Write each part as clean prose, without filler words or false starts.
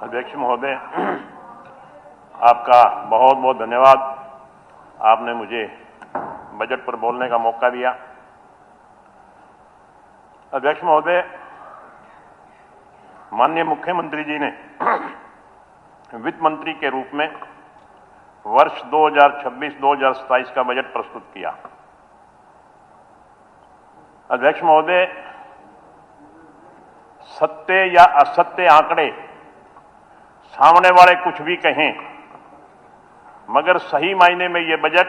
अध्यक्ष महोदय, आपका बहुत बहुत धन्यवाद। आपने मुझे बजट पर बोलने का मौका दिया। अध्यक्ष महोदय, माननीय मुख्यमंत्री जी ने वित्त मंत्री के रूप में वर्ष 2026-2027 का बजट प्रस्तुत किया। अध्यक्ष महोदय, सत्य या असत्य आंकड़े सामने वाले कुछ भी कहें, मगर सही मायने में यह बजट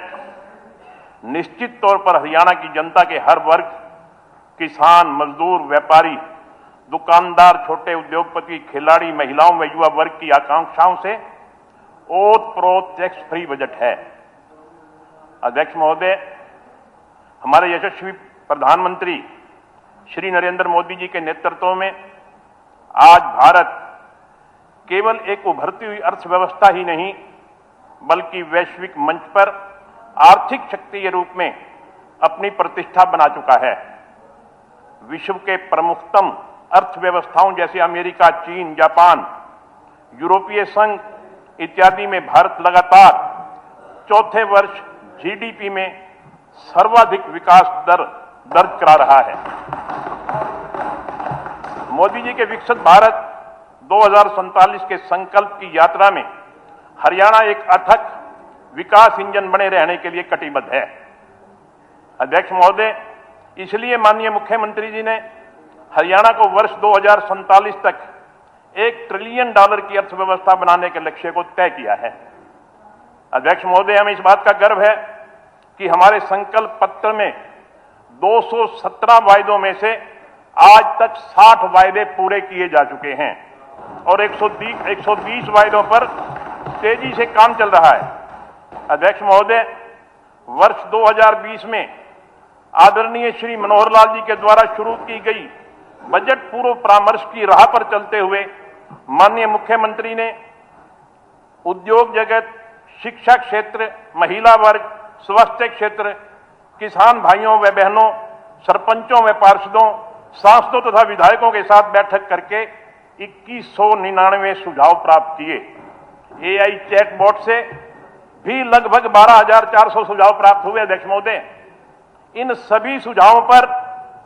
निश्चित तौर पर हरियाणा की जनता के हर वर्ग, किसान, मजदूर, व्यापारी, दुकानदार, छोटे उद्योगपति, खिलाड़ी, महिलाओं व युवा वर्ग की आकांक्षाओं से ओत-प्रोत टैक्स फ्री बजट है। अध्यक्ष महोदय, हमारे यशस्वी प्रधानमंत्री श्री नरेंद्र मोदी जी के नेतृत्व में आज भारत केवल एक उभरती हुई अर्थव्यवस्था ही नहीं, बल्कि वैश्विक मंच पर आर्थिक शक्ति के रूप में अपनी प्रतिष्ठा बना चुका है। विश्व के प्रमुखतम अर्थव्यवस्थाओं जैसे अमेरिका, चीन, जापान, यूरोपीय संघ इत्यादि में भारत लगातार चौथे वर्ष जीडीपी में सर्वाधिक विकास दर दर्ज करा रहा है। मोदी जी के विकसित भारत 2047 के संकल्प की यात्रा में हरियाणा एक अथक विकास इंजन बने रहने के लिए कटिबद्ध है। अध्यक्ष महोदय, इसलिए माननीय मुख्यमंत्री जी ने हरियाणा को वर्ष 2047 तक $1 ट्रिलियन की अर्थव्यवस्था बनाने के लक्ष्य को तय किया है। अध्यक्ष महोदय, हमें इस बात का गर्व है कि हमारे संकल्प पत्र में 217 वायदों में से आज तक 60 वायदे पूरे किए जा चुके हैं और 120 वायदों पर तेजी से काम चल रहा है। अध्यक्ष महोदय, वर्ष 2020 में आदरणीय श्री मनोहर लाल जी के द्वारा शुरू की गई बजट पूर्व परामर्श की राह पर चलते हुए माननीय मुख्यमंत्री ने उद्योग जगत, शिक्षा क्षेत्र, महिला वर्ग, स्वास्थ्य क्षेत्र, किसान भाइयों व बहनों, सरपंचों व पार्षदों, सांसदों तथा विधायकों के साथ बैठक करके 2199 सुझाव प्राप्त किए। एआई चैटबॉट से भी लगभग 12,400 सुझाव प्राप्त हुए। अध्यक्ष महोदय, इन सभी सुझावों पर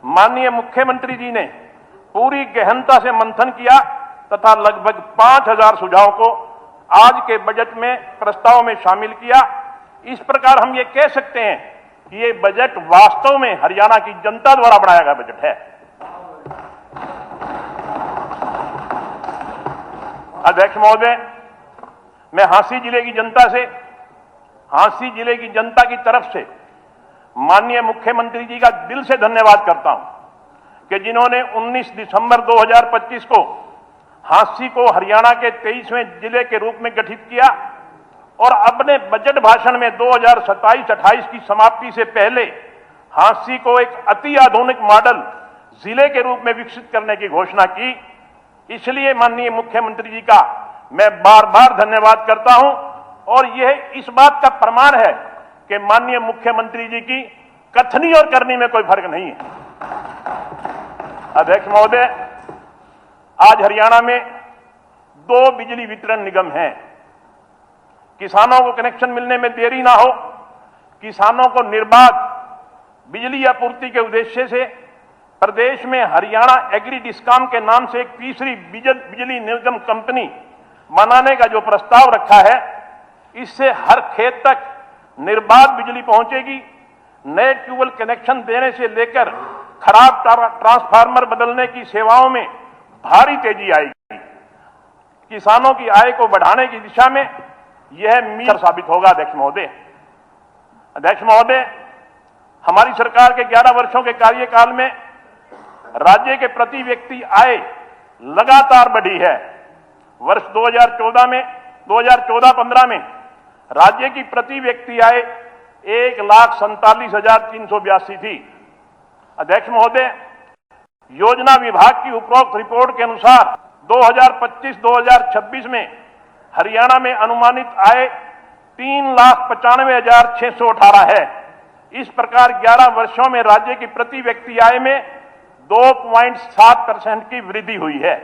माननीय मुख्यमंत्री जी ने पूरी गहनता से मंथन किया तथा लगभग 5,000 सुझावों को आज के बजट में प्रस्ताव में शामिल किया। इस प्रकार हम ये कह सकते हैं कि ये बजट वास्तव में हरियाणा की जनता द्वारा बनाया गया बजट है। अध्यक्ष महोदय, मैं हांसी जिले की जनता की तरफ से माननीय मुख्यमंत्री जी का दिल से धन्यवाद करता हूं कि जिन्होंने 19 दिसंबर 2025 को हांसी को हरियाणा के 23वें जिले के रूप में गठित किया और अपने बजट भाषण में 2027-28 की समाप्ति से पहले हांसी को एक अति आधुनिक मॉडल जिले के रूप में विकसित करने की घोषणा की। इसलिए माननीय मुख्यमंत्री जी का मैं बार बार धन्यवाद करता हूं और यह इस बात का प्रमाण है कि माननीय मुख्यमंत्री जी की कथनी और करनी में कोई फर्क नहीं है। अध्यक्ष महोदय, आज हरियाणा में 2 बिजली वितरण निगम हैं। किसानों को कनेक्शन मिलने में देरी ना हो, किसानों को निर्बाध बिजली आपूर्ति के उद्देश्य से प्रदेश में हरियाणा एग्री डिस्कॉम के नाम से एक तीसरी बिजली निगम कंपनी बनाने का जो प्रस्ताव रखा है, इससे हर खेत तक निर्बाध बिजली पहुंचेगी। नए ट्यूबवेल कनेक्शन देने से लेकर खराब ट्रांसफार्मर बदलने की सेवाओं में भारी तेजी आएगी। किसानों की आय को बढ़ाने की दिशा में यह मील साबित होगा। अध्यक्ष महोदय, हमारी सरकार के 11 वर्षों के कार्यकाल में राज्य के प्रति व्यक्ति आय लगातार बढ़ी है। वर्ष 2014-15 में राज्य की प्रति व्यक्ति आय 1,47,382 थी। अध्यक्ष महोदय, योजना विभाग की उपरोक्त रिपोर्ट के अनुसार 2025-2026 में हरियाणा में अनुमानित आय 3,95,618 है। इस प्रकार 11 वर्षों में राज्य की प्रति व्यक्ति आय में 2.7% की वृद्धि हुई है।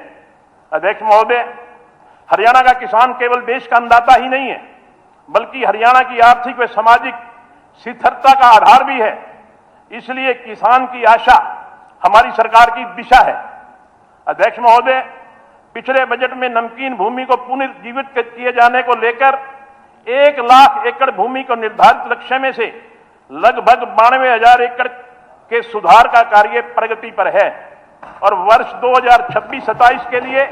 अध्यक्ष महोदय, हरियाणा का किसान केवल देश का अन्नदाता ही नहीं है, बल्कि हरियाणा की आर्थिक व सामाजिक स्थिरता का आधार भी है। इसलिए किसान की आशा हमारी सरकार की दिशा है। अध्यक्ष महोदय, पिछले बजट में नमकीन भूमि को पुनर्जीवित किए जाने को लेकर 1 लाख एकड़ भूमि को निर्धारित लक्ष्य में से लगभग 92,000 एकड़ के सुधार का कार्य प्रगति पर है और वर्ष 2026-27 के लिए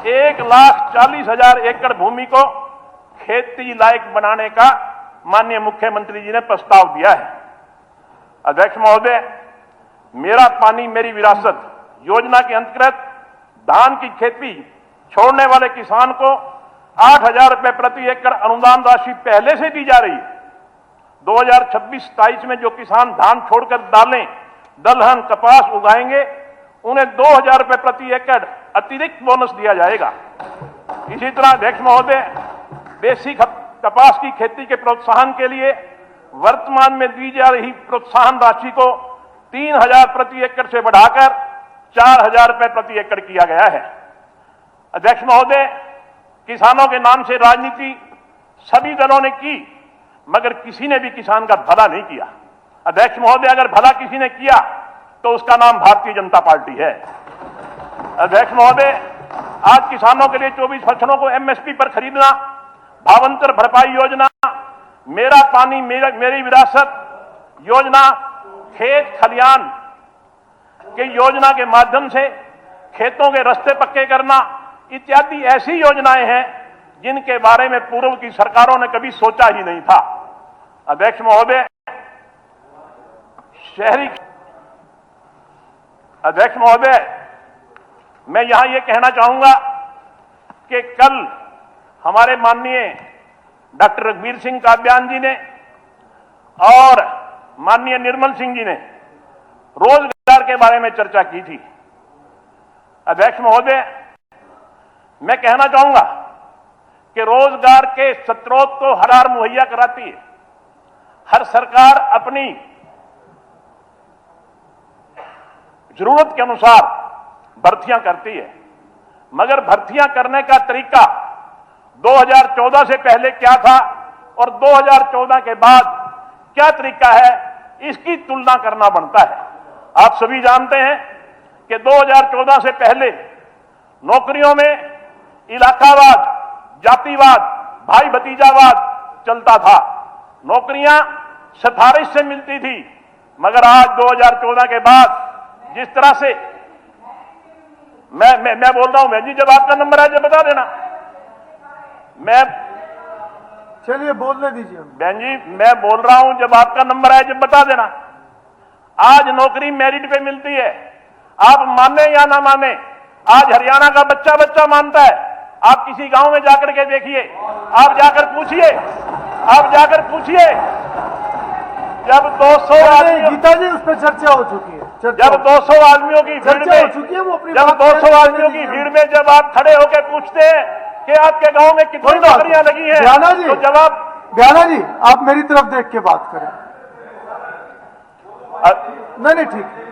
1,40,000 एकड़ भूमि को खेती लायक बनाने का माननीय मुख्यमंत्री जी ने प्रस्ताव दिया है। अध्यक्ष महोदय, मेरा पानी मेरी विरासत योजना के अंतर्गत धान की खेती छोड़ने वाले किसान को 8,000 रुपए प्रति एकड़ अनुदान राशि पहले से दी जा रही है। 2026-27 में जो किसान धान छोड़कर दालें, दलहन, कपास उगाएंगे, उन्हें 2,000 रुपए प्रति एकड़ अतिरिक्त बोनस दिया जाएगा। इसी तरह अध्यक्ष महोदय, देसी कपास की खेती के प्रोत्साहन के लिए वर्तमान में दी जा रही प्रोत्साहन राशि को 3,000 प्रति एकड़ से बढ़ाकर 4,000 रुपए प्रति एकड़ किया गया है। अध्यक्ष महोदय, किसानों के नाम से राजनीति सभी दलों ने की, मगर किसी ने भी किसान का भला नहीं किया। अध्यक्ष महोदय, अगर भला किसी ने किया तो उसका नाम भारतीय जनता पार्टी है। अध्यक्ष महोदय, आज किसानों के लिए 24 फसलों को एमएसपी पर खरीदना, भावांतर भरपाई योजना, मेरा पानी मेरी विरासत योजना, खेत खलियान के योजना के माध्यम से खेतों के रास्ते पक्के करना इत्यादि ऐसी योजनाएं हैं जिनके बारे में पूर्व की सरकारों ने कभी सोचा ही नहीं था। अध्यक्ष महोदय, अध्यक्ष महोदय, मैं यहां यह कहना चाहूंगा कि कल हमारे माननीय डॉक्टर रघुवीर सिंह काब्यान जी ने और माननीय निर्मल सिंह जी ने रोजगार के बारे में चर्चा की थी। अध्यक्ष महोदय, मैं कहना चाहूंगा कि रोजगार के स्रोत तो सरकार मुहैया कराती है। हर सरकार अपनी जरूरत के अनुसार भर्तियां करती है, मगर भर्तियां करने का तरीका 2014 से पहले क्या था और 2014 के बाद क्या तरीका है, इसकी तुलना करना बनता है। आप सभी जानते हैं कि 2014 से पहले नौकरियों में इलाकावाद, जातिवाद, भाई भतीजावाद चलता था। नौकरियां सिफारिश से मिलती थी, मगर आज 2014 के बाद जिस तरह से मैं बोल रहा हूं, बहन जी, जब आपका नंबर है जब बता देना। मैं चलिए बोलने दीजिए। बहन जी, मैं बोल रहा हूं, जब आपका नंबर है जब बता देना। आज नौकरी मेरिट पे मिलती है, आप माने या ना माने, आज हरियाणा का बच्चा बच्चा मानता है। आप किसी गांव में जाकर के देखिए, आप जाकर पूछिए, जब 200 गीता जी उस पर चर्चा हो चुकी है। जब 200 आदमियों की भीड़ में, जब 200 आदमियों की भीड़ में जब आप खड़े होकर पूछते हैं कि आपके गांव में कितनी नौकरियां लगी हैं, तो जवाब ज्ञाना जी, आप मेरी तरफ देख के बात करें। नहीं ठीक है।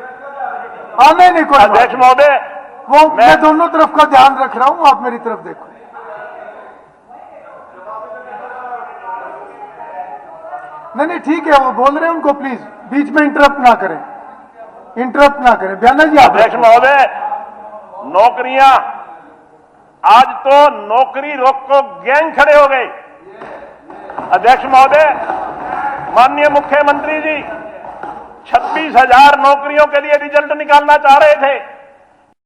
हाँ नहीं कोई अध्यक्ष महोदय, वो मैं दोनों तरफ का ध्यान रख रहा हूं, आप मेरी तरफ देखो। नहीं ठीक है, वो बोल रहे हैं, उनको प्लीज बीच में इंटरप्ट ना करें, बयाना जी। अध्यक्ष महोदय, नौकरियां, आज तो नौकरी रोको गैंग खड़े हो गए। अध्यक्ष महोदय, माननीय मुख्यमंत्री जी 26,000 नौकरियों के लिए रिजल्ट निकालना चाह रहे थे।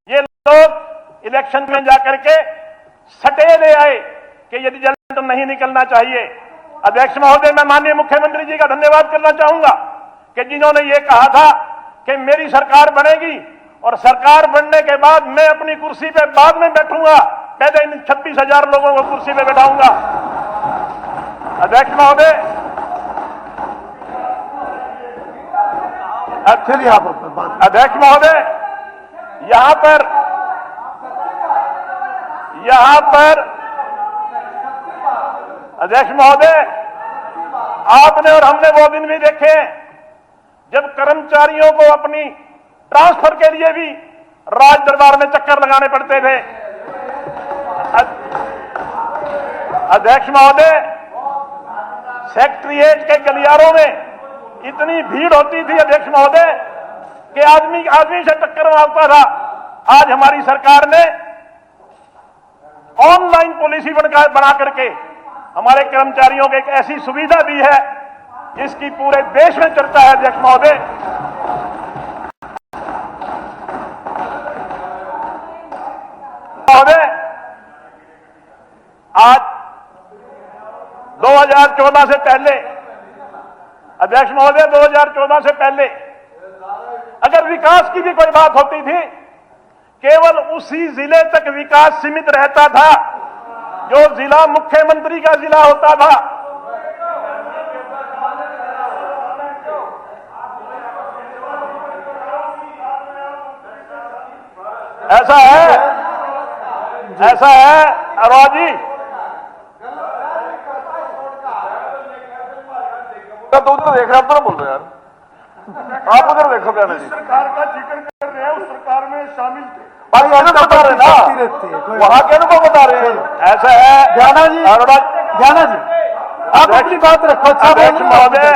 ये लोग इलेक्शन में जाकर के सटे ले आए कि ये रिजल्ट नहीं निकलना चाहिए। अध्यक्ष महोदय, मैं माननीय मुख्यमंत्री जी का धन्यवाद करना चाहूंगा कि जिन्होंने ये कहा था कि मेरी सरकार बनेगी और सरकार बनने के बाद मैं अपनी कुर्सी पे बाद में बैठूंगा, पहले इन 26,000 लोगों को कुर्सी पे बैठाऊंगा। अध्यक्ष महोदय, चलिए आप बात। अध्यक्ष महोदय, यहां पर अध्यक्ष महोदय, आपने और हमने वो दिन भी देखे जब कर्मचारियों को अपनी ट्रांसफर के लिए भी राज दरबार में चक्कर लगाने पड़ते थे। अध्यक्ष महोदय, सेक्रेटरीएट के गलियारों में इतनी भीड़ होती थी अध्यक्ष महोदय कि आदमी आदमी से टक्कर मारता था। आज हमारी सरकार ने ऑनलाइन पॉलिसी बना करके हमारे कर्मचारियों को एक ऐसी सुविधा दी है जिसकी पूरे देश में चर्चा है अध्यक्ष महोदय। महोदय, आज 2014 से पहले अध्यक्ष महोदय 2014 से पहले अगर विकास की भी कोई बात होती थी, केवल उसी जिले तक विकास सीमित रहता था जो जिला मुख्यमंत्री का जिला होता था। ऐसा है अरोड़ा जी। तो उधर देख रहे हैं, आप तो बोल रहे यार, आप उधर देखो क्या नहीं। सरकार का जिक्र कर रहे हैं, उस सरकार में शामिल थे। भाई अनुभव बता रहे ना, वहां के अनुभव बता रहे हैं। ऐसा है ज्ञाना जी, अरोड़ा ज्ञाना जी, आप अपनी बात रखो। अच्छा अध्यक्ष महोदय,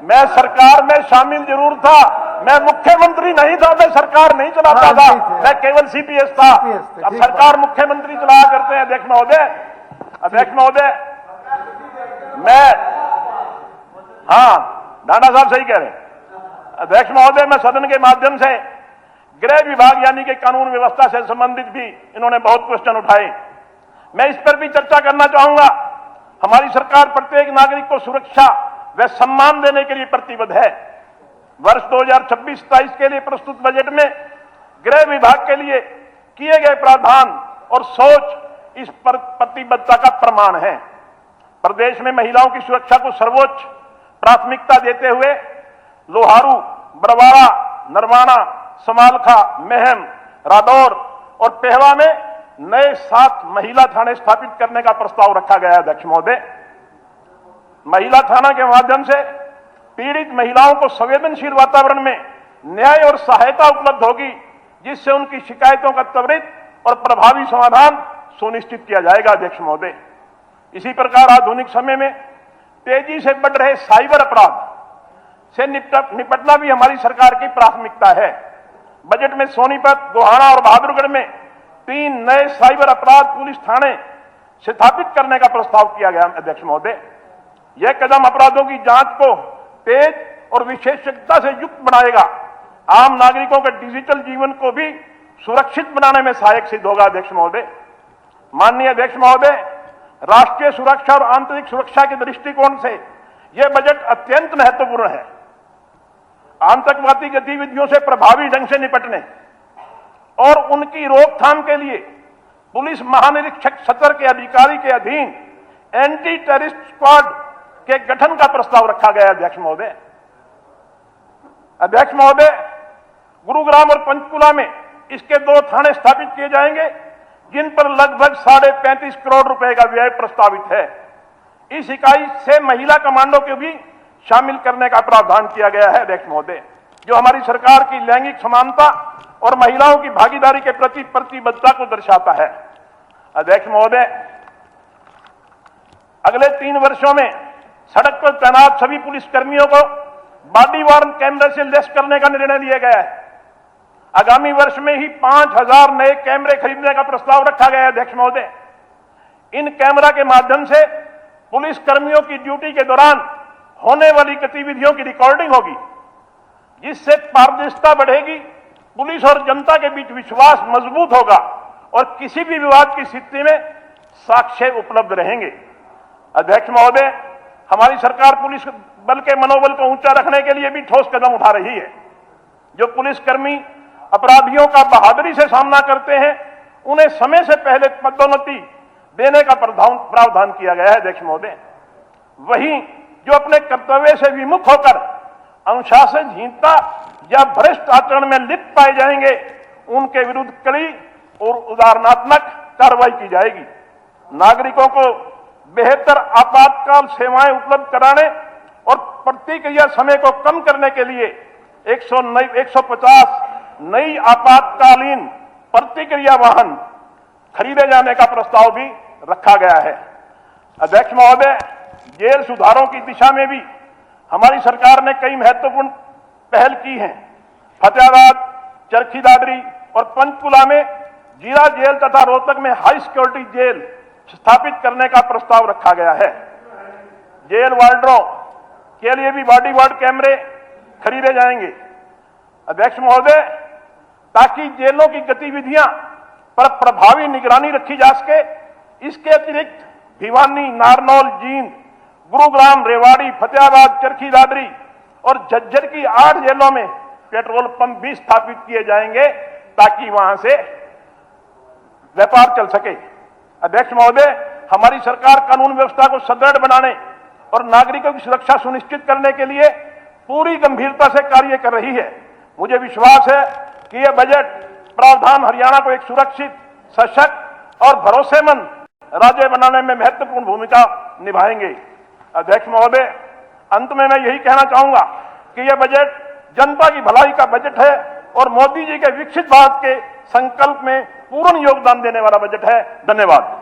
मैं सरकार में शामिल जरूर था, मैं मुख्यमंत्री नहीं था, मैं सरकार नहीं चलाता था, मैं केवल सीपीएस था। अब सरकार मुख्यमंत्री चलाया करते हैं अध्यक्ष महोदय। अध्यक्ष महोदय, मैं डांडा साहब सही कह रहे हैं। अध्यक्ष महोदय, मैं सदन के माध्यम से गृह विभाग यानी कि कानून व्यवस्था से संबंधित भी इन्होंने बहुत क्वेश्चन उठाए, मैं इस पर भी चर्चा करना चाहूंगा। हमारी सरकार प्रत्येक नागरिक को सुरक्षा व सम्मान देने के लिए प्रतिबद्ध है। वर्ष 2026-27 के लिए प्रस्तुत बजट में गृह विभाग के लिए किए गए प्रावधान और सोच इस पर प्रतिबद्धता का प्रमाण है। प्रदेश में महिलाओं की सुरक्षा को सर्वोच्च प्राथमिकता देते हुए लोहारू, बरवाड़ा, नरवाना, समालखा, मेहम, रादौर और पेहवा में नए 7 महिला थाने स्थापित करने का प्रस्ताव रखा गया है अध्यक्ष महोदय। महिला थाना के माध्यम से पीड़ित महिलाओं को संवेदनशील वातावरण में न्याय और सहायता उपलब्ध होगी, जिससे उनकी शिकायतों का त्वरित और प्रभावी समाधान सुनिश्चित किया जाएगा अध्यक्ष महोदय। इसी प्रकार आधुनिक समय में तेजी से बढ़ रहे साइबर अपराध से निपटना भी हमारी सरकार की प्राथमिकता है। बजट में सोनीपत, गोहाना और बहादुरगढ़ में 3 नए साइबर अपराध पुलिस थाने स्थापित करने का प्रस्ताव किया गया अध्यक्ष महोदय। यह कदम अपराधों की जांच को तेज और विशेषज्ञता से युक्त बनाएगा, आम नागरिकों के डिजिटल जीवन को भी सुरक्षित बनाने में सहायक सिद्ध होगा अध्यक्ष महोदय। माननीय अध्यक्ष महोदय, राष्ट्रीय सुरक्षा और आंतरिक सुरक्षा के दृष्टिकोण से यह बजट अत्यंत महत्वपूर्ण है। आतंकवादी गतिविधियों से प्रभावी ढंग से निपटने और उनकी रोकथाम के लिए पुलिस महानिरीक्षक सत्र के अधिकारी के अधीन एंटी टेररिस्ट स्क्वाड के गठन का प्रस्ताव रखा गया अध्यक्ष महोदय। अध्यक्ष महोदय, गुरुग्राम और पंचकुला में इसके 2 थाने स्थापित किए जाएंगे, जिन पर लगभग 35.5 करोड़ रुपए का व्यय प्रस्तावित है। इस इकाई से महिला कमांडो को भी शामिल करने का प्रावधान किया गया है अध्यक्ष महोदय, जो हमारी सरकार की लैंगिक समानता और महिलाओं की भागीदारी के प्रति प्रतिबद्धता को दर्शाता है। अध्यक्ष महोदय, अगले 3 वर्षों में सड़क पर तैनात सभी पुलिसकर्मियों को बॉडी वार्न कैमरे से लैस करने का निर्णय लिया गया है। आगामी वर्ष में ही 5000 नए कैमरे खरीदने का प्रस्ताव रखा गया है अध्यक्ष महोदय। इन कैमरा के माध्यम से पुलिस कर्मियों की ड्यूटी के दौरान होने वाली गतिविधियों की रिकॉर्डिंग होगी, जिससे पारदर्शिता बढ़ेगी, पुलिस और जनता के बीच विश्वास मजबूत होगा और किसी भी विवाद की स्थिति में साक्ष्य उपलब्ध रहेंगे। अध्यक्ष महोदय, हमारी सरकार पुलिस बल के मनोबल को ऊंचा रखने के लिए भी ठोस कदम उठा रही है। जो पुलिसकर्मी अपराधियों का बहादुरी से सामना करते हैं, उन्हें समय से पहले पदोन्नति देने का प्रावधान किया गया है अध्यक्ष महोदय। वहीं जो अपने कर्तव्य से विमुख होकर अनुशासनहीनता या भ्रष्ट आचरण में लिप्त पाए जाएंगे, उनके विरुद्ध कड़ी और उदाहरणात्मक कार्रवाई की जाएगी। नागरिकों को बेहतर आपातकाल सेवाएं उपलब्ध कराने और प्रतिक्रिया समय को कम करने के लिए 150 नई आपातकालीन प्रतिक्रिया वाहन खरीदे जाने का प्रस्ताव भी रखा गया है। अध्यक्ष महोदय, जेल सुधारों की दिशा में भी हमारी सरकार ने कई महत्वपूर्ण पहल की हैं। फतेहाबाद, चरखी दादरी और पंचकुला में जीरा जेल तथा रोहतक में हाई सिक्योरिटी जेल स्थापित करने का प्रस्ताव रखा गया है। जेल वार्डरों के लिए भी बॉडी वार्ड कैमरे खरीदे जाएंगे। अध्यक्ष महोदय, ताकि जेलों की गतिविधियां पर प्रभावी निगरानी रखी जा सके, इसके अतिरिक्त भिवानी, नारनौल, जींद, गुरुग्राम, रेवाड़ी, फतेहाबाद, चरखी दादरी और झज्जर की 8 जेलों में पेट्रोल पंप भी स्थापित किए जाएंगे ताकि वहां से व्यापार चल सके। अध्यक्ष महोदय, हमारी सरकार कानून व्यवस्था को सुदृढ़ बनाने और नागरिकों की सुरक्षा सुनिश्चित करने के लिए पूरी गंभीरता से कार्य कर रही है। मुझे विश्वास है कि यह बजट प्रावधान हरियाणा को एक सुरक्षित, सशक्त और भरोसेमंद राज्य बनाने में महत्वपूर्ण भूमिका निभाएंगे। अध्यक्ष महोदय, अंत में मैं यही कहना चाहूंगा कि यह बजट जनता की भलाई का बजट है और मोदी जी के विकसित भारत के संकल्प में पूर्ण योगदान देने वाला बजट है। धन्यवाद।